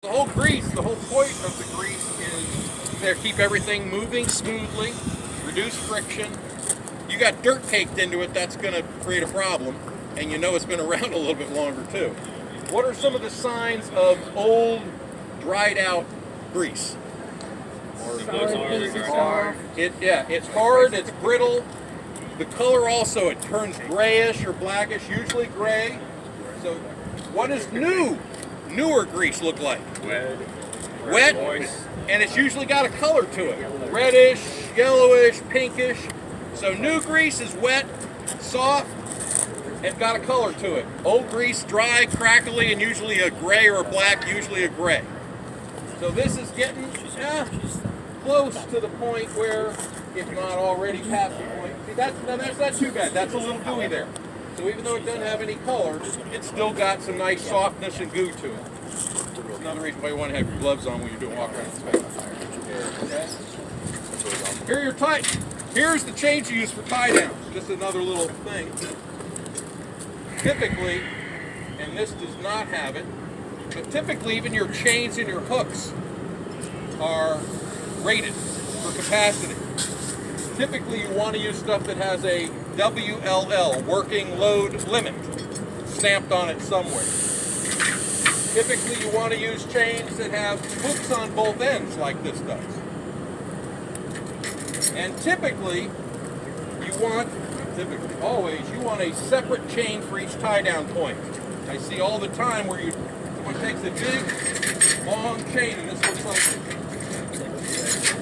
The whole point of the grease is to keep everything moving smoothly, reduce friction. You got dirt caked into it, that's going to create a problem, and you know it's been around a little bit longer too. What are some of the signs of old, dried out grease? It's hard. It's hard, it's brittle. The color also, it turns grayish or blackish, usually gray. So what does newer grease look like? Wet, and it's usually got a color to it. Reddish, yellowish, pinkish. So new grease is wet, soft, and got a color to it. Old grease, dry, crackly, and usually a gray or a black, usually a gray. So this is getting close to the point where, if not already past the point, see that's not too bad. That's a little gooey there. So even though it doesn't have any color, it's still got some nice softness and goo to it. That's another reason why you want to have your gloves on when you're doing walk around inspection. Here are your tie. Here's the chains you use for tie downs. Just another little thing. Typically, and this does not have it, but typically even your chains and your hooks are rated for capacity. Typically you want to use stuff that has a WLL, working load limit, stamped on it somewhere. Typically you want to use chains that have hooks on both ends like this does. And typically always, you want a separate chain for each tie down point. I see all the time where someone takes a big, long chain, and this looks like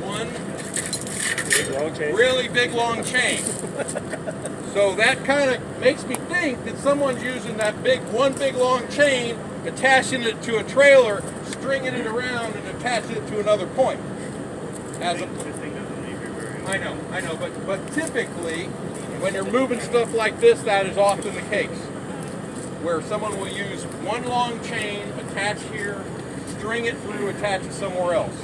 one really big, long chain. So that kind of makes me think that someone's using that one big, long chain, attaching it to a trailer, stringing it around, and attaching it to another point. I know, but typically, when you're moving stuff like this, that is often the case, where someone will use one long chain, attach here, string it through, attach it somewhere else.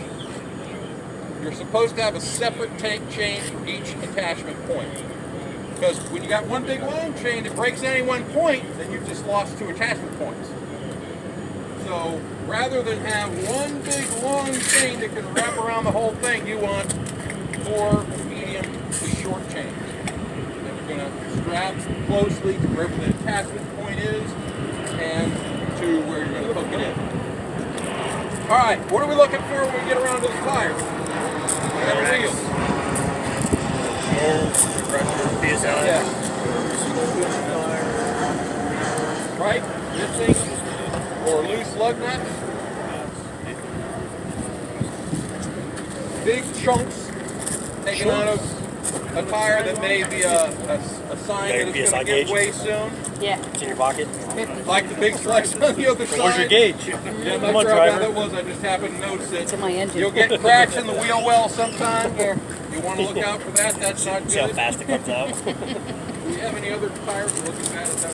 You're supposed to have a separate chain for each attachment point. Because when you got one big long chain that breaks any one point, then you've just lost 2 attachment points. So rather than have one big long chain that can wrap around the whole thing, you want 4 medium to short chains. And you're going to strap closely to wherever the attachment point is and to where you're going to hook it in. All right, what are we looking for when we get around to the tires? And the wheels. Yeah. Right? Missing or loose lug nuts. Big chunks taken out of a tire that may be a sign that it's going to give way soon. Yeah. It's in your pocket. Like the big flex on the other side. Where's your gauge? Yeah, I'm not sure how bad that was. I just happened to notice it. It's in my engine. You'll get cracks in the wheel well sometime. Here. You want to look out for that. That's not good. See how fast it comes out. Do you have any other tires to look at that?